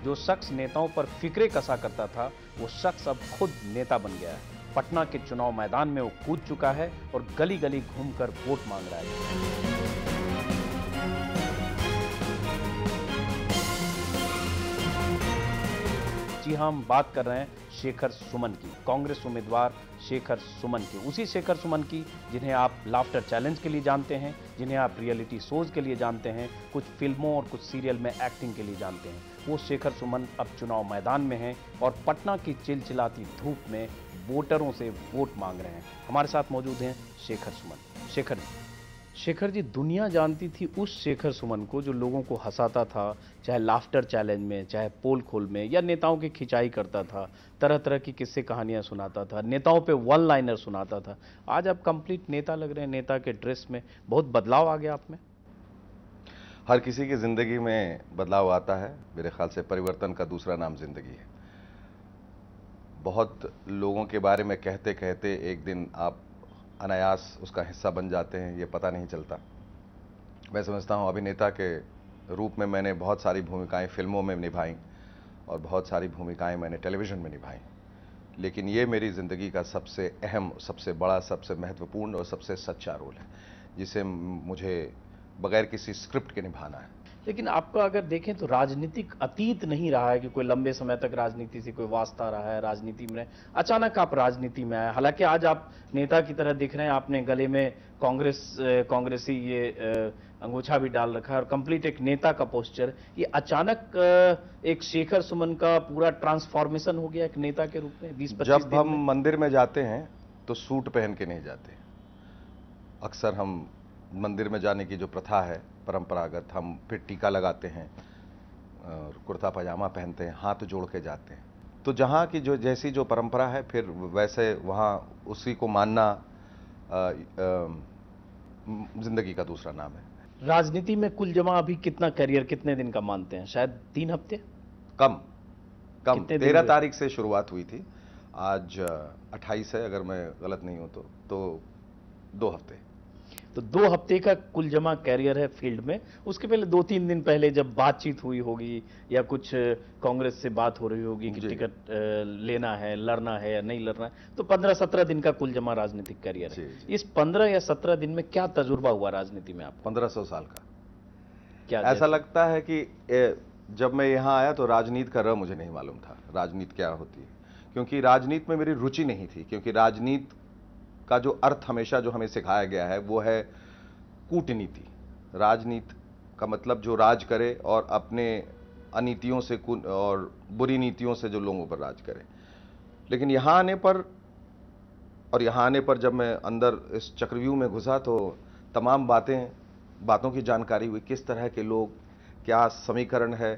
जो शख्स नेताओं पर फिक्रे कसा करता था, वो शख्स अब खुद नेता बन गया है। पटना के चुनाव मैदान में वो कूद चुका है और गली गली घूमकर वोट मांग रहा है। जी हाँ, हम बात कर रहे हैं शेखर सुमन की, कांग्रेस उम्मीदवार शेखर सुमन की। उसी शेखर सुमन की जिन्हें आप लाफ्टर चैलेंज के लिए जानते हैं, जिन्हें आप रियलिटी शोज के लिए जानते हैं, कुछ फिल्मों और कुछ सीरियल में एक्टिंग के लिए जानते हैं। वो शेखर सुमन अब चुनाव मैदान में हैं और पटना की चिलचिलाती धूप में वोटरों से वोट मांग रहे हैं। हमारे साथ मौजूद हैं शेखर सुमन। शेखर जी, दुनिया जानती थी उस शेखर सुमन को जो लोगों को हंसाता था, चाहे लाफ्टर चैलेंज में, चाहे पोल खोल में, या नेताओं की खिंचाई करता था, तरह तरह की किस्से कहानियां सुनाता था, नेताओं पे वन लाइनर सुनाता था। आज आप कंप्लीट नेता लग रहे हैं, नेता के ड्रेस में। बहुत बदलाव आ गया आप में। हर किसी की जिंदगी में बदलाव आता है। मेरे ख्याल से परिवर्तन का दूसरा नाम जिंदगी है। बहुत लोगों के बारे में कहते कहते एक दिन आप अनायास उसका हिस्सा बन जाते हैं, ये पता नहीं चलता। मैं समझता हूँ अभिनेता के रूप में मैंने बहुत सारी भूमिकाएं फिल्मों में निभाई और बहुत सारी भूमिकाएं मैंने टेलीविज़न में निभाई, लेकिन ये मेरी ज़िंदगी का सबसे अहम, सबसे बड़ा, सबसे महत्वपूर्ण और सबसे सच्चा रोल है, जिसे मुझे बगैर किसी स्क्रिप्ट के निभाना है। लेकिन आपका अगर देखें तो राजनीतिक अतीत नहीं रहा है कि कोई लंबे समय तक राजनीति से कोई वास्ता रहा है, राजनीति में अचानक आप राजनीति में आए। हालांकि आज आप नेता की तरह दिख रहे हैं, आपने गले में कांग्रेसी ये अंगूछा भी डाल रखा है और कंप्लीट एक नेता का पोस्चर। ये अचानक एक शेखर सुमन का पूरा ट्रांसफॉर्मेशन हो गया एक नेता के रूप में 20-25 जब दिन हम में। मंदिर में जाते हैं तो सूट पहन के नहीं जाते। अक्सर हम मंदिर में जाने की जो प्रथा है परंपरागत, हम फिर टीका लगाते हैं और कुर्ता पजामा पहनते हैं, हाथ जोड़ के जाते हैं। तो जहाँ की जो जैसी जो परंपरा है फिर वैसे वहाँ उसी को मानना जिंदगी का दूसरा नाम है। राजनीति में कुल जमा अभी कितना करियर कितने दिन का मानते हैं? शायद 3 हफ्ते। कम 13 हुए? तारीख से शुरुआत हुई थी, आज 28 है अगर मैं गलत नहीं हूं तो 2 हफ्ते। तो 2 हफ्ते का कुल जमा कैरियर है फील्ड में। उसके पहले 2-3 दिन पहले जब बातचीत हुई होगी या कुछ कांग्रेस से बात हो रही होगी कि टिकट लेना है, लड़ना है या नहीं लड़ना है, तो 15-17 दिन का कुल जमा राजनीतिक कैरियर है। इस 15 या 17 दिन में क्या तजुर्बा हुआ राजनीति में आपको? 1500 साल का। क्या ऐसा लगता है कि जब मैं यहाँ आया तो राजनीति का र मुझे नहीं मालूम था, राजनीति क्या होती है, क्योंकि राजनीति में मेरी रुचि नहीं थी। क्योंकि राजनीति का जो अर्थ हमेशा जो हमें सिखाया गया है वो है कूटनीति। राजनीति का मतलब जो राज करे और अपने अनीतियों से और बुरी नीतियों से जो लोगों पर राज करे। लेकिन यहाँ आने पर जब मैं अंदर इस चक्रव्यूह में घुसा तो तमाम बातों की जानकारी हुई। किस तरह के लोग, क्या समीकरण है,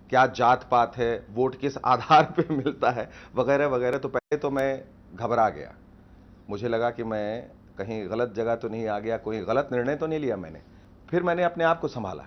क्या जात पात है, वोट किस आधार पे मिलता है, वगैरह वगैरह। तो पहले तो मैं घबरा गया, मुझे लगा कि मैं कहीं गलत जगह तो नहीं आ गया, कोई गलत निर्णय तो नहीं लिया मैंने। फिर मैंने अपने आप को संभाला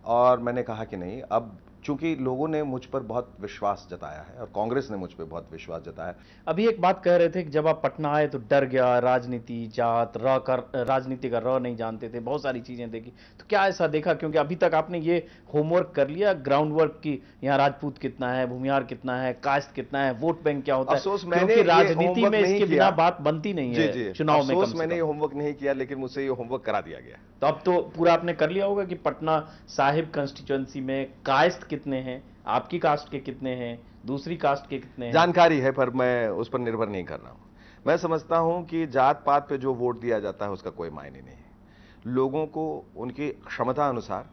और मैंने कहा कि नहीं, अब चूंकि लोगों ने मुझ पर बहुत विश्वास जताया है और कांग्रेस ने मुझ पर बहुत विश्वास जताया है। अभी एक बात कह रहे थे कि जब आप पटना आए तो डर गया, राजनीति, जात, राजनीति का र नहीं जानते थे, बहुत सारी चीजें देखी। तो क्या ऐसा देखा? क्योंकि अभी तक आपने ये होमवर्क कर लिया, ग्राउंड वर्क की, यहाँ राजपूत कितना है, भूमिहार कितना है, कास्ट कितना है, वोट बैंक क्या होता है। क्योंकि राजनीति में इसके बिना बात बनती नहीं है चुनाव में। अफसोस मैंने ये होमवर्क नहीं किया, लेकिन मुझसे ये होमवर्क करा दिया गया। तो अब तो पूरा आपने कर लिया होगा कि पटना साहिब कंस्टिट्यूएंसी में कास्ट कितने हैं, आपकी कास्ट के कितने हैं, दूसरी कास्ट के कितने हैं। जानकारी है पर मैं उस पर निर्भर नहीं कर रहा हूं। मैं समझता हूं कि जात पात पे जो वोट दिया जाता है उसका कोई मायने नहीं है। लोगों को उनकी क्षमता अनुसार,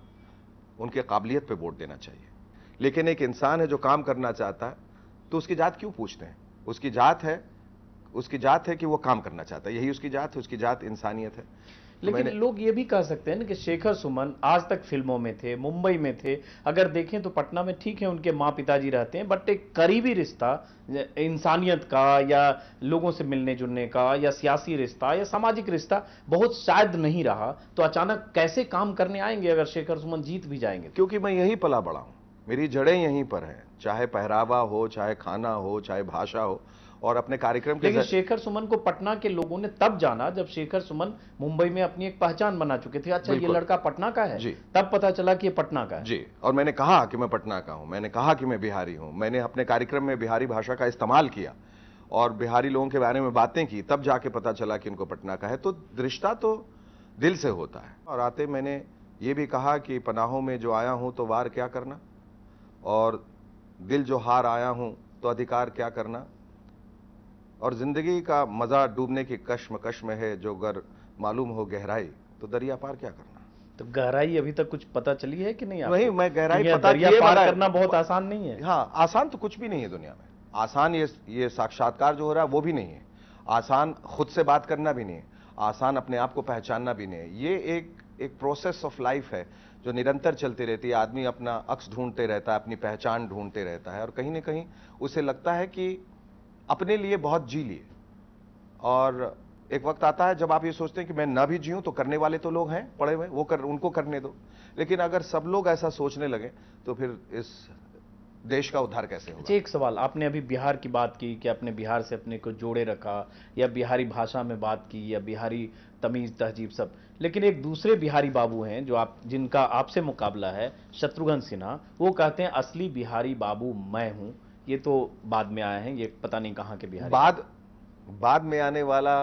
उनके काबिलियत पे वोट देना चाहिए। लेकिन एक इंसान है जो काम करना चाहता है तो उसकी जात क्यों पूछते हैं? उसकी जात है कि वो काम करना चाहता है, यही उसकी जात है, उसकी जात इंसानियत है। लेकिन लोग ये भी कह सकते हैं ना कि शेखर सुमन आज तक फिल्मों में थे, मुंबई में थे। अगर देखें तो पटना में ठीक है उनके माँ पिताजी रहते हैं, बट एक करीबी रिश्ता इंसानियत का या लोगों से मिलने जुलने का या सियासी रिश्ता या सामाजिक रिश्ता बहुत शायद नहीं रहा। तो अचानक कैसे काम करने आएंगे अगर शेखर सुमन जीत भी जाएंगे? क्योंकि मैं यहीं पला बड़ा हूं, मेरी जड़ें यहीं पर हैं। चाहे पहरावा हो, चाहे खाना हो, चाहे भाषा हो, और अपने कार्यक्रम के लेकिन शेखर सुमन को पटना के लोगों ने तब जाना जब शेखर सुमन मुंबई में अपनी एक पहचान बना चुके थे। अच्छा, ये लड़का पटना का है, तब पता चला कि ये पटना का है। जी, और मैंने कहा कि मैं पटना का हूं, मैंने कहा कि मैं बिहारी हूं, मैंने अपने कार्यक्रम में बिहारी भाषा का इस्तेमाल किया और बिहारी लोगों के बारे में बातें की, तब जाके पता चला कि इनको पटना का है। तो रिश्ता तो दिल से होता है। और आते मैंने ये भी कहा कि पनाहों में जो आया हूं तो वार क्या करना, और दिल जो हार आया हूं तो अधिकार क्या करना, और जिंदगी का मजा डूबने की कश्मकश में है, जो अगर मालूम हो गहराई तो दरिया पार क्या करना। तो गहराई अभी तक कुछ पता चली है कि नहीं? वही मैं गहराई पता दरिया पार करना बहुत आसान नहीं है। हाँ, आसान तो कुछ भी नहीं है दुनिया में। आसान ये साक्षात्कार जो हो रहा है वो भी नहीं है, आसान खुद से बात करना भी नहीं है, आसान अपने आप को पहचानना भी नहीं है। ये एक प्रोसेस ऑफ लाइफ है जो निरंतर चलती रहती है। आदमी अपना अक्स ढूंढते रहता है, अपनी पहचान ढूंढते रहता है, और कहीं ना कहीं उसे लगता है कि अपने लिए बहुत जी लिए। और एक वक्त आता है जब आप ये सोचते हैं कि मैं ना भी जीऊं तो करने वाले तो लोग हैं पड़े हुए, उनको करने दो। लेकिन अगर सब लोग ऐसा सोचने लगे तो फिर इस देश का उद्धार कैसे होगा? एक सवाल, आपने अभी बिहार की बात की कि अपने बिहार से अपने को जोड़े रखा, या बिहारी भाषा में बात की, या बिहारी तमीज तहजीब सब, लेकिन एक दूसरे बिहारी बाबू हैं जो जिनका आपसे मुकाबला है, शत्रुघ्न सिन्हा। वो कहते हैं असली बिहारी बाबू मैं हूं। ये तो बाद में आए हैं, ये पता नहीं कहां के बिहारी। बाद में आने वाला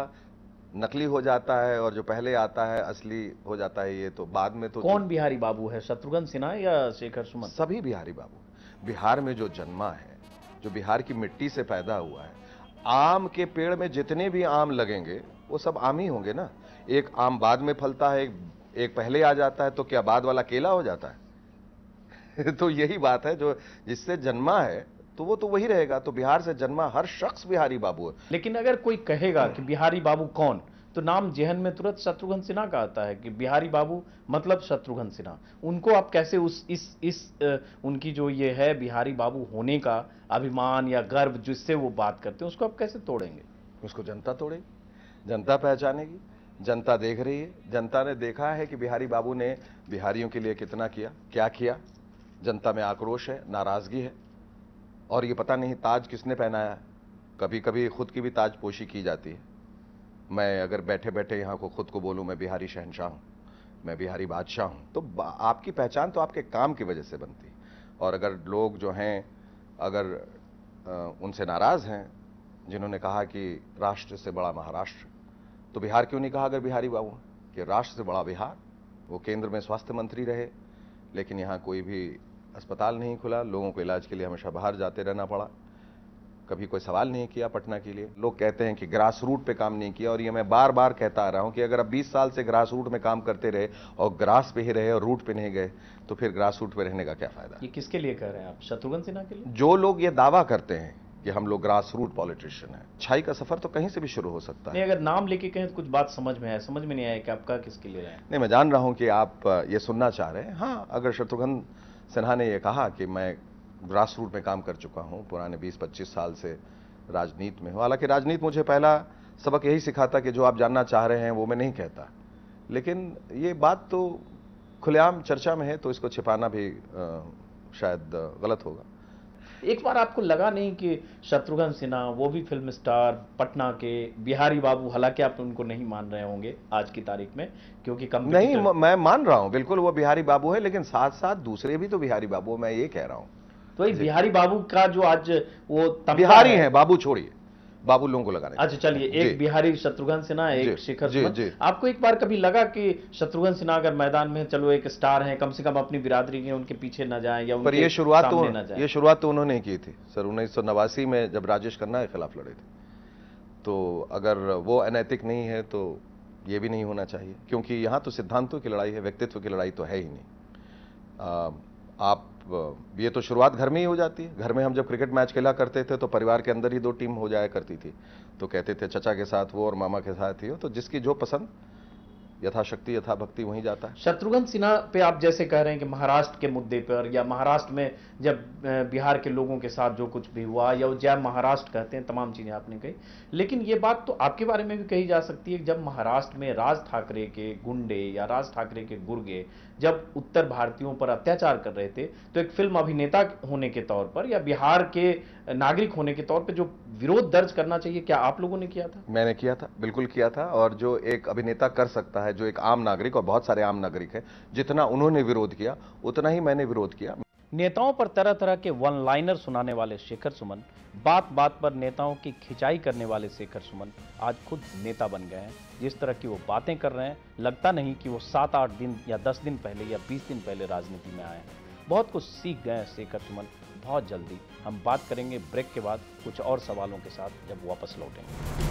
नकली हो जाता है और जो पहले आता है असली हो जाता है। ये तो बाद में तो कौन बिहारी बाबू है, शत्रुघ्न सिन्हा या शेखर सुमन? सभी बिहारी बाबू। बिहार में जो जन्मा है, जो बिहार की मिट्टी से पैदा हुआ है, आम के पेड़ में जितने भी आम लगेंगे वो सब आम ही होंगे ना। एक आम बाद में फलता है, एक पहले आ जाता है, तो क्या बाद वाला केला हो जाता है? तो यही बात है, जो जिससे जन्मा है तो वो तो वही रहेगा। तो बिहार से जन्मा हर शख्स बिहारी बाबू है। लेकिन अगर कोई कहेगा कि बिहारी बाबू कौन, तो नाम जेहन में तुरंत शत्रुघ्न सिन्हा का आता है कि बिहारी बाबू मतलब शत्रुघ्न सिन्हा। उनको आप कैसे उनकी जो ये है बिहारी बाबू होने का अभिमान या गर्व जिससे वो बात करते हैं, उसको आप कैसे तोड़ेंगे? उसको जनता तोड़ेगी, जनता पहचानेगी, जनता देख रही है। जनता ने देखा है कि बिहारी बाबू ने बिहारियों के लिए कितना किया, क्या किया। जनता में आक्रोश है, नाराजगी है, और ये पता नहीं ताज किसने पहनाया। कभी कभी खुद की भी ताजपोशी की जाती है। मैं अगर बैठे बैठे यहाँ को खुद को बोलूं मैं बिहारी शहंशाह हूं, मैं बिहारी बादशाह हूं, तो आपकी पहचान तो आपके काम की वजह से बनती है। और अगर लोग जो हैं अगर उनसे नाराज हैं, जिन्होंने कहा कि राष्ट्र से बड़ा महाराष्ट्र, तो बिहार क्यों नहीं कहा अगर बिहारी बाबू कि राष्ट्र से बड़ा बिहार? वो केंद्र में स्वास्थ्य मंत्री रहे, लेकिन यहाँ कोई भी अस्पताल नहीं खुला, लोगों को इलाज के लिए हमेशा बाहर जाते रहना पड़ा। कभी कोई सवाल नहीं किया पटना के लिए। लोग कहते हैं कि ग्रास रूट पे काम नहीं किया, और ये मैं बार बार कहता आ रहा हूं कि अगर आप 20 साल से ग्रास रूट में काम करते रहे और ग्रास पे ही रहे और रूट पे नहीं गए, तो फिर ग्रास रूट पे रहने का क्या फायदा? ये किसके लिए कह रहे हैं आप, शत्रुघ्न सिन्हा के लिए? जो लोग ये दावा करते हैं कि हम लोग ग्रास रूट पॉलिटिशियन है, अच्छाई का सफर तो कहीं से भी शुरू हो सकता है। नहीं, अगर नाम लेके कहें तो कुछ बात समझ में आए, समझ में नहीं आया कि आपका किसके लिए रहे हैं। नहीं, मैं जान रहा हूं कि आप ये सुनना चाह रहे हैं। हाँ, अगर शत्रुघ्न सिन्हा ने यह कहा कि मैं ग्रास रूट में काम कर चुका हूं, पुराने 20-25 साल से राजनीति में हूं। हालांकि राजनीति मुझे पहला सबक यही सिखाता कि जो आप जानना चाह रहे हैं वो मैं नहीं कहता, लेकिन ये बात तो खुलेआम चर्चा में है, तो इसको छिपाना भी शायद गलत होगा। एक बार आपको लगा नहीं कि शत्रुघ्न सिन्हा, वो भी फिल्म स्टार, पटना के बिहारी बाबू, हालांकि आप उनको नहीं मान रहे होंगे आज की तारीख में क्योंकि नहीं, मैं मान रहा हूं बिल्कुल वो बिहारी बाबू है, लेकिन साथ साथ दूसरे भी तो बिहारी बाबू, मैं ये कह रहा हूं। तो ये बिहारी बाबू का जो आज वो बिहारी है, बाबू छोड़िए, बाबू लोगों को लगाने। अच्छा चलिए, एक बिहारी शत्रुघ्न सिन्हा, एक शेखर सुमन। आपको एक बार कभी लगा कि शत्रुघ्न सिन्हा अगर मैदान में, चलो एक स्टार हैं, कम से कम अपनी बिरादरी के उनके पीछे न जाएं या उनके ये शुरुआत तो उन्होंने की थी सर। 1989 में जब राजेश खन्ना के खिलाफ लड़े थे, तो अगर वो अनैतिक नहीं है तो ये भी नहीं होना चाहिए, क्योंकि यहां तो सिद्धांतों की लड़ाई है, व्यक्तित्व की लड़ाई तो है ही नहीं। आप ये तो शुरुआत घर में ही हो जाती है। घर में हम जब क्रिकेट मैच खेला करते थे तो परिवार के अंदर ही 2 टीम हो जाया करती थी, तो कहते थे चचा के साथ वो और मामा के साथ ही हो, तो जिसकी जो पसंद, यथाशक्ति यथा भक्ति वहीं जाता है। शत्रुघ्न सिन्हा पे आप जैसे कह रहे हैं कि महाराष्ट्र के मुद्दे पर, या महाराष्ट्र में जब बिहार के लोगों के साथ जो कुछ भी हुआ, या जय महाराष्ट्र कहते हैं, तमाम चीजें आपने कही, लेकिन ये बात तो आपके बारे में भी कही जा सकती है। जब महाराष्ट्र में राज ठाकरे के गुंडे या राज ठाकरे के गुर्गे जब उत्तर भारतीयों पर अत्याचार कर रहे थे, तो एक फिल्म अभिनेता होने के तौर पर या बिहार के नागरिक होने के तौर पर जो विरोध दर्ज करना चाहिए, क्या आप लोगों ने किया था? मैंने किया था, बिल्कुल किया था। और जो एक अभिनेता कर सकता है, जो एक आम नागरिक, और बहुत सारे आम नागरिक हैं, जितना उन्होंने विरोध किया उतना ही मैंने विरोध किया। नेताओं पर तरह तरह के वन लाइनर सुनाने वाले शेखर सुमन, बात बात पर नेताओं की खिंचाई करने वाले शेखर सुमन आज खुद नेता बन गए हैं। जिस तरह की वो बातें कर रहे हैं, लगता नहीं कि वो 7-8 दिन या 10 दिन पहले या 20 दिन पहले राजनीति में आए हैं। बहुत कुछ सीख गए हैं शेखर सुमन। बहुत जल्दी हम बात करेंगे ब्रेक के बाद कुछ और सवालों के साथ, जब वापस लौटेंगे।